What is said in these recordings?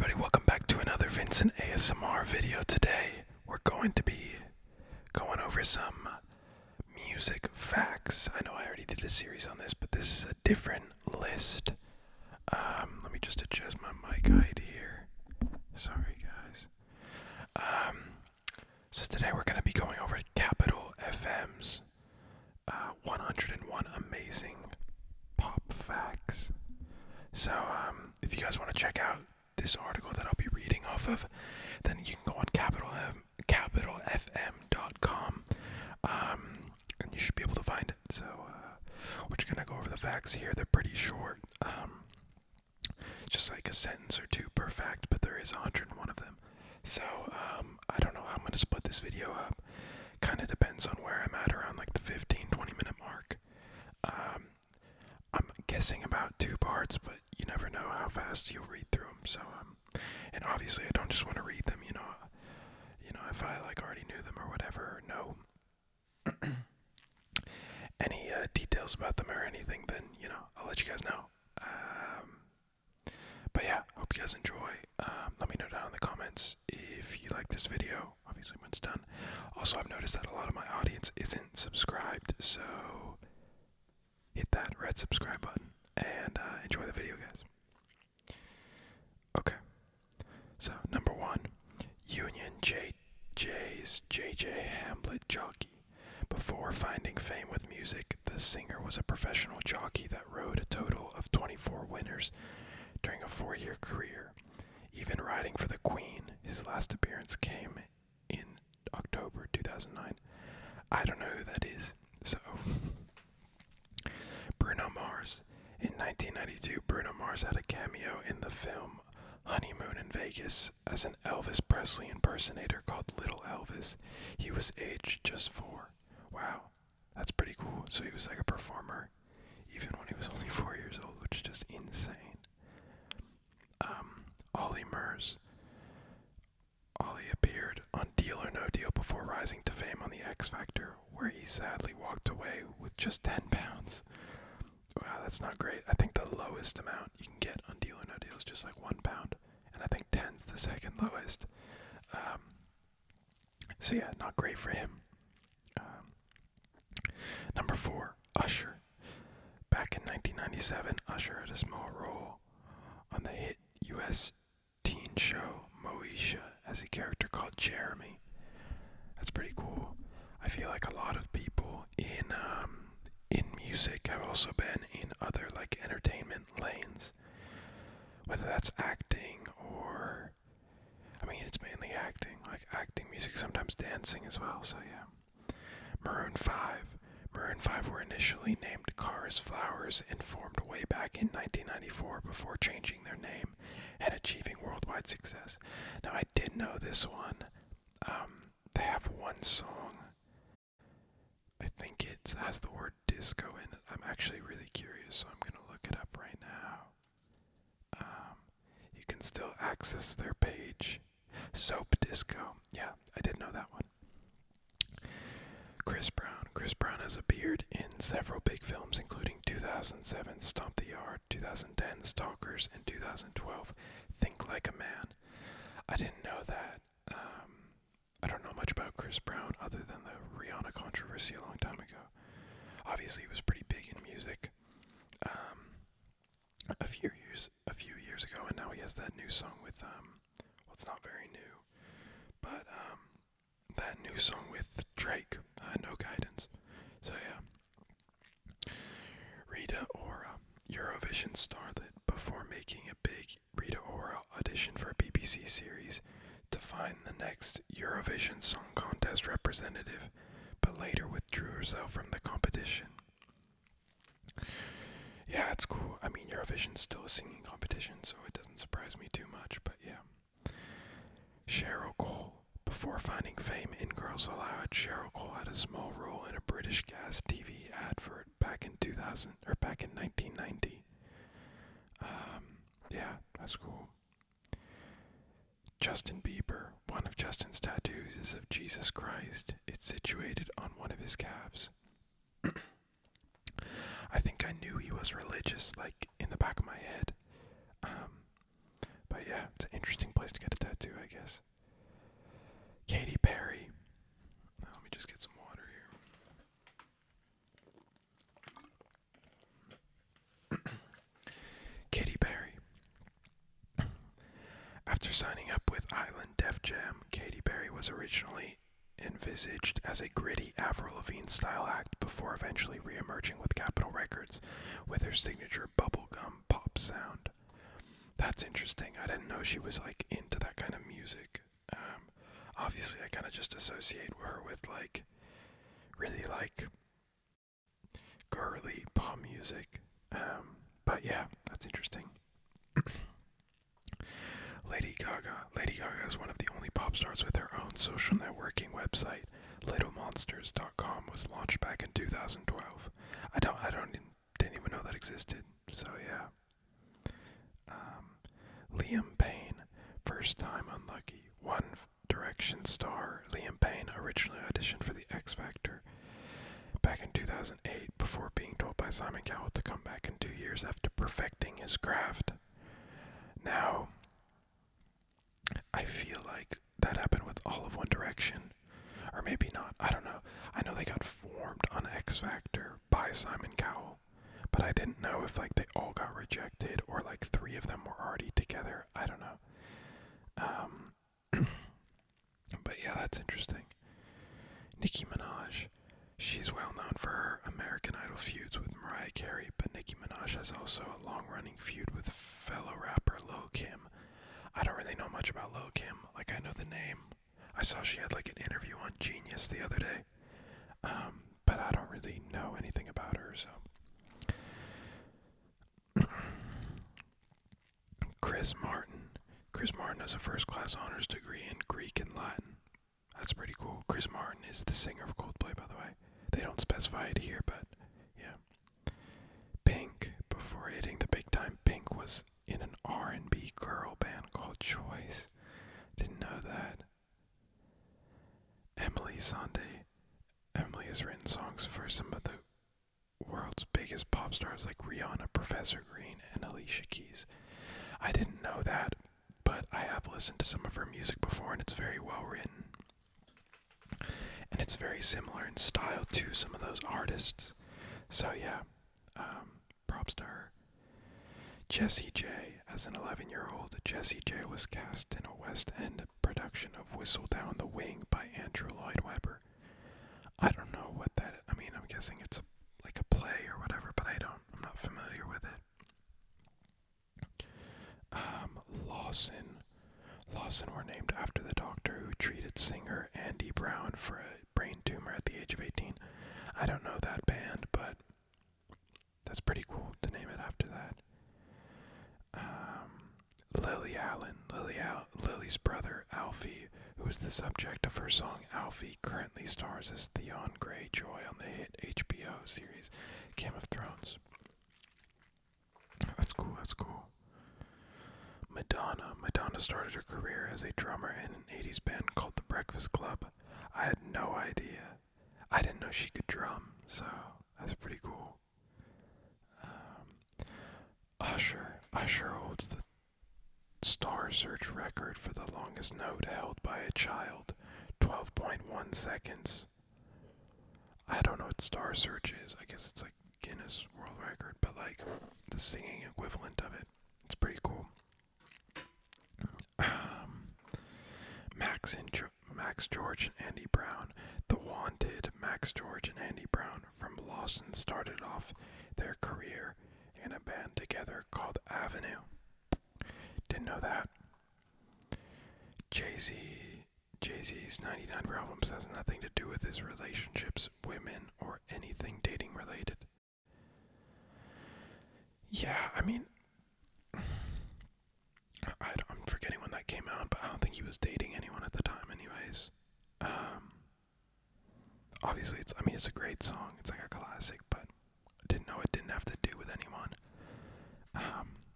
everybody, welcome back to another Vincent ASMR video. Today we're going to be going over some music facts. I know I already did a series on this, but this is a different list. Let me just adjust my mic height here. Sorry guys. So today we're going to be going over Capital FM's 101 amazing pop facts. So if you guys want to check out this article that I'll be reading off of, then you can go on capitalfm.com, and you should be able to find it. So we're just gonna go over the facts here. They're pretty short, just like a sentence or two per fact, but there is 101 of them. So I don't know how I'm gonna split this video up. Kind of depends on where I'm at, around like the 15-20 minute mark. I'm guessing about 2 parts, but you never know how fast you'll read through them. So, and obviously I don't just want to read them, if I like already knew them or whatever, or know any details about them or anything, then, I'll let you guys know. But yeah, hope you guys enjoy. Let me know down in the comments if you like this video, obviously when it's done. Also, I've noticed that a lot of my audience isn't subscribed, so hit that red subscribe button and enjoy the video, guys. Okay, so number 1, Union Jay's J.J. Hamlet jockey. Before finding fame with music, the singer was a professional jockey that rode a total of 24 winners during a 4-year career. Even riding for the Queen, his last appearance came in October 2009. I don't know who that is, so... Bruno Mars. In 1992, Bruno Mars had a cameo in the film Honeymoon in Vegas as an Elvis Presley impersonator called Little Elvis. He was aged just 4. Wow, that's pretty cool. So he was like a performer even when he was only 4 years old, which is just insane. Ollie Murs. Ollie appeared on Deal or No Deal before rising to fame on The X Factor, where he sadly walked away with just 10 pounds. Wow, that's not great. I think the lowest amount you can get on Deal or No Deal is just like 1 pound, and I think 10's the second lowest. So yeah, not great for him. Number 4, Usher. Back in 1997, Usher had a small role on the hit U.S. teen show Moesha as a character called Jeremy. That's pretty cool. I feel like a lot of people in music have also been in other like entertainment lanes, whether that's acting or, it's mainly acting, like acting, music, sometimes dancing as well. So yeah. Maroon 5 were initially named Cars Flowers and formed way back in 1994 before changing their name and achieving worldwide success. Now I did know this one. They have one song, I think it has the word disco in it. I'm actually really curious, so I'm going to look it up right now. You can still access their page. Soap Disco. Yeah, I did know that one. Chris Brown. Chris Brown has appeared in several big films, including 2007 Stomp the Yard, 2010 Stalkers, and 2012 Think Like a Man. I didn't know that. I don't know much about Chris Brown other than the Rihanna controversy a long time ago. Obviously, he was pretty big in music a few years ago, and now he has that new song with well, it's not very new, but that new song with Drake, No Guidance. So yeah. Rita Ora, Eurovision starlet, before making a big Rita Ora audition for a BBC series to find the next Eurovision Song Contest representative, but later withdrew herself from the competition. Yeah, it's cool. Eurovision's still a singing competition, so it doesn't surprise me too much, but yeah. Cheryl Cole. Before finding fame in Girls Aloud, Cheryl Cole had a small role in a British gas TV advert back in 1990. Yeah, that's cool. Justin Bieber. One of Justin's tattoos is of Jesus Christ. It's situated on one of his calves. I think I knew he was religious, like, in the back of my head. But yeah, it's an interesting place to get a tattoo, I guess. Katy Perry. Let me just get some water here. Katy Perry. After signing up with Island Def Jam, Katy Perry was originally envisaged as a gritty Avril Lavigne-style act before eventually re-emerging with Capitol Records with her signature bubblegum pop sound. That's interesting. I didn't know she was like into that kind of music. Obviously, I kind of just associate her with like really like girly pop music. But yeah, that's interesting. Lady Gaga. Lady Gaga is one of the only pop stars with her own social networking website. LittleMonsters.com was launched back in 2012. Didn't even know that existed. So yeah. Liam Payne, first time unlucky. One Direction star Liam Payne originally auditioned for the X Factor back in 2008 before being told by Simon Cowell to come back in 2 years after perfecting his craft. Now, I feel like that happened with all of One Direction, or maybe not, I don't know. I know they got formed on X Factor by Simon Cowell, but I didn't know if like they all got rejected or like 3 of them were already together. I don't know. But yeah, that's interesting. Nicki Minaj. She's well known for her American Idol feuds with Mariah Carey, but Nicki Minaj has also a long-running feud with fellow rapper Lil Kim. I don't really know much about Lil Kim. Like, I know the name. I saw she had like an interview on Genius the other day. But I don't really know anything about her, so. Chris Martin. Chris Martin has a first-class honors degree in Greek and Latin. That's pretty cool. Chris Martin is the singer of Coldplay, by the way. They don't specify it here, but yeah. Pink. Before hitting the big time, Pink was in an R&B girl band called Choice. Didn't know that. Emily Sandé. Emily has written songs for some of the world's biggest pop stars like Rihanna, Professor Green, and Alicia Keys. I didn't know that, but I have listened to some of her music before, and it's very well written. And it's very similar in style to some of those artists. So yeah, props to her. Jessie J. As an 11-year-old, Jessie J was cast in a West End production of Whistle Down the Wind by Andrew Lloyd Webber. I don't know what that is. I mean, I'm guessing it's like a play or whatever, but I'm not familiar with it. Lawson were named after the doctor who treated singer Andy Brown for a brain tumor at the age of 18. I don't know that band, but that's pretty cool to name it after that. Lily Allen. Lily's brother, Alfie, who is the subject of her song Alfie, currently stars as Theon Greyjoy on the hit HBO series Game of Thrones. That's cool. Madonna started her career as a drummer in an 80s band called The Breakfast Club. I had no idea. I didn't know she could drum, so that's pretty cool. Usher holds the Star Search record for the longest note held by a child, 12.1 seconds. I don't know what Star Search is. I guess it's like Guinness World Record, but like the singing equivalent of it. It's pretty cool. Max George and Andy Brown. The Wanted Max George and Andy Brown from Lawson started off their career in a band together called Avenue. Didn't know that. Jay-Z's 99 albums has nothing to do with his relationships, women, or anything dating related. Yeah, I mean, I'm forgetting when that came out, but I don't think he was dating anyone at the time anyways. Obviously, it's a great song. It's like a classic, but I didn't know it didn't have to do with anyone.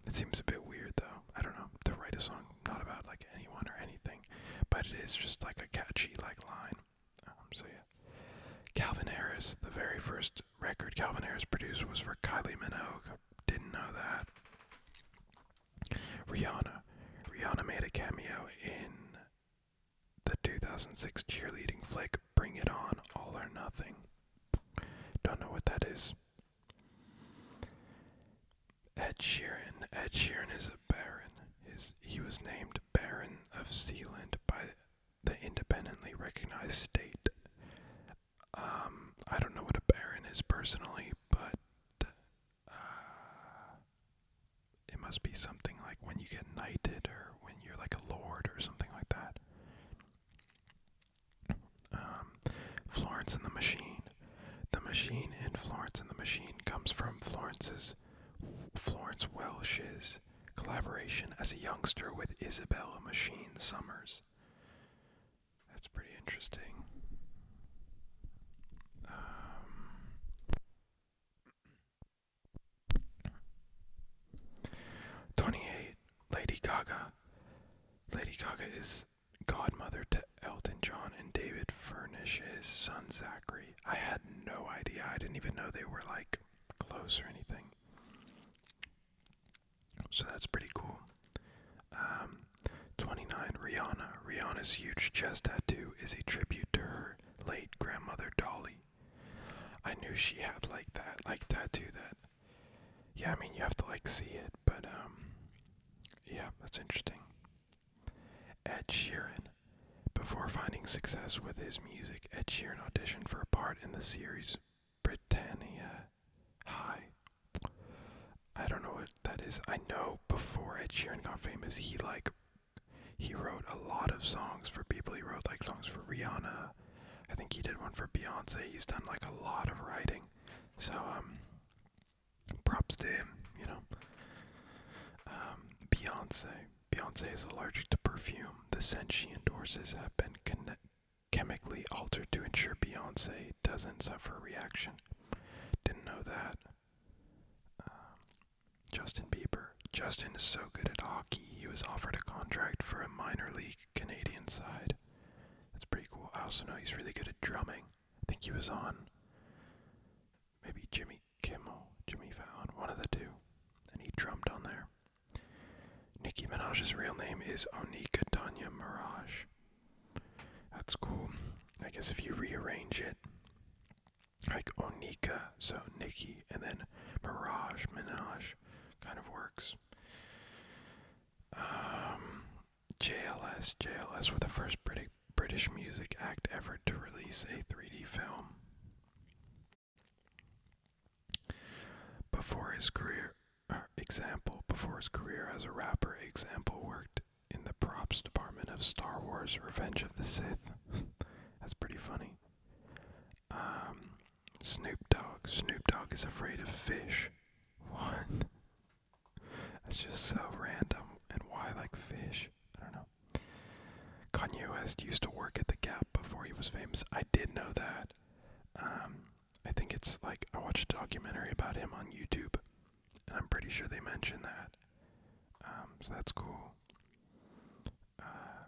It seems a bit weird, though. I don't know, to write a song not about, like, anyone or anything. But it is just, like, a catchy, like, line. So, yeah. Calvin Harris, the very first record Calvin Harris produced was for Kylie Minogue. Didn't know that. Rihanna Rihanna made a cameo in the 2006 cheerleading flick Bring It On, All or Nothing. Don't know what that is. Ed Sheeran. Ed Sheeran is a baron. He was named Baron of Sealand by the independently recognized state. I don't know what a baron is personally, but it must be something like when you get knighted or when you're like a lord or something like that. Florence and the Machine. The Machine in Florence and the Machine comes from Florence Welch's collaboration as a youngster with Isabella Machine Summers. That's pretty interesting. 28. Lady Gaga. Lady Gaga is godmother to Elton John and David Furnish's son Zachary. I had no idea. I didn't even know they were like close or anything. So that's pretty cool. 29. Rihanna. Rihanna's huge chest tattoo is a tribute to her late grandmother Dolly. I knew she had like that, like tattoo that. Yeah, I mean you have to like see it, but yeah, that's interesting. Ed Sheeran. Before finding success with his music, Ed Sheeran auditioned for a part in the series Britannia High. I don't know what that is. I know before Ed Sheeran got famous, he wrote a lot of songs for people. He wrote like songs for Rihanna. I think he did one for Beyonce. He's done like a lot of writing. So props to him, you know. Beyonce is allergic to perfume. The scent she endorses have been chemically altered to ensure Beyonce doesn't suffer a reaction. Didn't know that. Justin Bieber. Justin is so good at hockey, he was offered a contract for a minor league Canadian side. That's pretty cool. I also know he's really good at drumming. I think he was on maybe Jimmy Kimmel, Jimmy Fallon, one of the two, and he drummed on there. Nicki Minaj's real name is Onika Tanya Mirage. That's cool. I guess if you rearrange it, like Onika, so Nicki, and then Minaj, kind of works. JLS were the first British music act ever to release a 3D film. Before his career as a rapper, Example worked in the props department of Star Wars Revenge of the Sith. That's pretty funny. Snoop Dogg is afraid of fish. What? That's just so random. And why like fish? I don't know. Kanye West used to work at the Gap before he was famous. I did know that. I think it's like I watched a documentary about him on YouTube, and I'm pretty sure they mentioned that. So that's cool.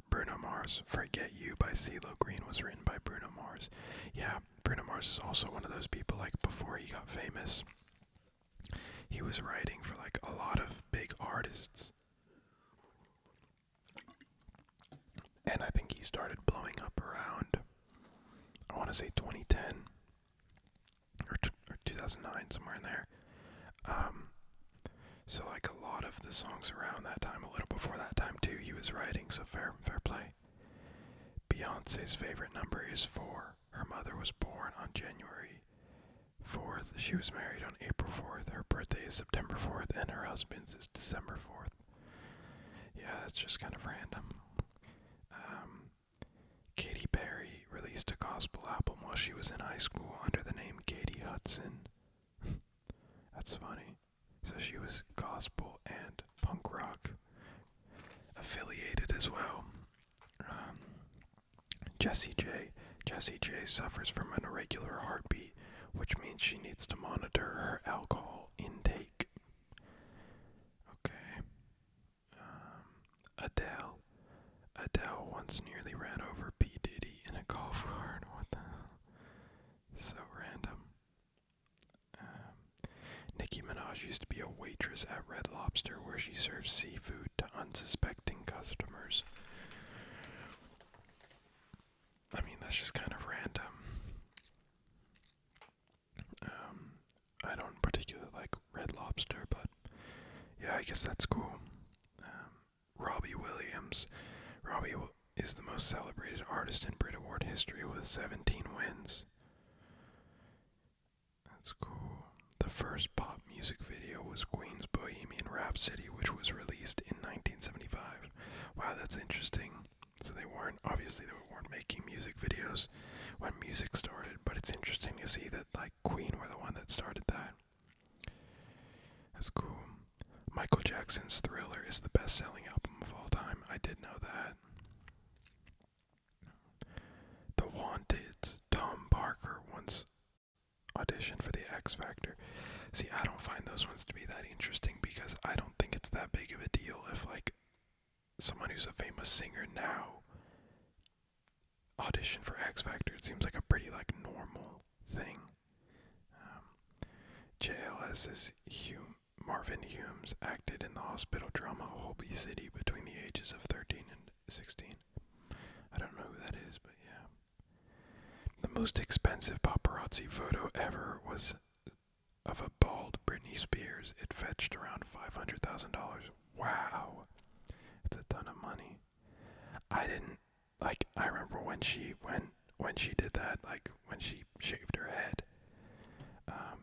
Bruno Mars, Forget You by CeeLo Green was written by Bruno Mars. Yeah, Bruno Mars is also one of those people, like, before he got famous, he was writing for, like, a lot of big artists. And I think he started blowing up around, I want to say 2010, or 2009, somewhere in there. So, like, a lot of the songs around that time, a little before that time, too, he was writing, so fair play. Beyonce's favorite number is 4. Her mother was born on January 4th. She was married on April 4th. Her birthday is September 4th, and her husband's is December 4th. Yeah, that's just kind of random. Katy Perry released a gospel album while she was in high school under the name Katie Hudson. That's funny. So she was gospel and punk rock affiliated as well. Jessie J suffers from an irregular heartbeat, which means she needs to monitor her alcohol intake. Okay. Adele once nearly ran over P. Diddy in a golf cart. What the hell? So random. Nicki Minaj used to be a waitress at Red Lobster where she serves seafood to unsuspecting customers. Williams. Robbie is the most celebrated artist in Brit Award history with 17 wins. That's cool. The first pop music video was Queen's Bohemian Rhapsody, which was released in 1975. Wow, that's interesting. So they weren't making music videos when music started, but it's interesting to see that like Queen were the one that started that. That's cool. Michael Jackson's Thriller is the best-selling album of all time. I did know that. The Wanted's Tom Parker once auditioned for the X Factor. See, I don't find those ones to be that interesting because I don't think it's that big of a deal if like someone who's a famous singer now audition for X Factor. It seems like a pretty like normal thing. JLS's Marvin Humes acted in the hospital drama Holby City between the ages of 13 and 16. I don't know who that is, but yeah. The most expensive paparazzi photo ever was of a bald Britney Spears. It fetched around $500,000. Wow. It's a ton of money. I remember when she did that, like when she shaved her head.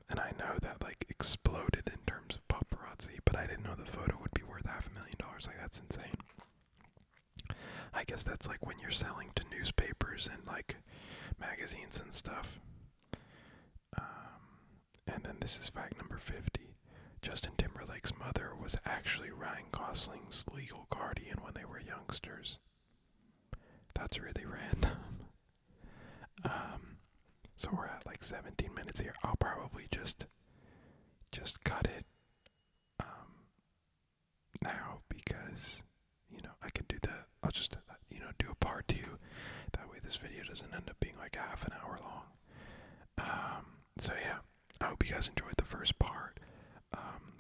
And I know that like exploded in terms of paparazzi, but I didn't know the photo would be worth $500,000. Like that's insane. I guess that's like when you're selling to newspapers and like magazines and stuff. And then this is fact number 50. Justin Timberlake's mother was actually Ryan Gosling's legal guardian when they were youngsters. That's really random. So we're at like 17 minutes here. I'll probably just cut it now because I can do that. I'll just do a part 2. That way this video doesn't end up being like half an hour long. So yeah, I hope you guys enjoyed the first part.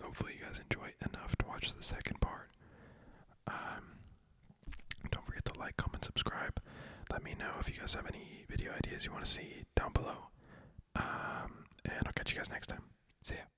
Hopefully you guys enjoy enough to watch the second part. Don't forget to like, comment, subscribe. Let me know if you guys have any video ideas you want to see down below. And I'll catch you guys next time. See ya.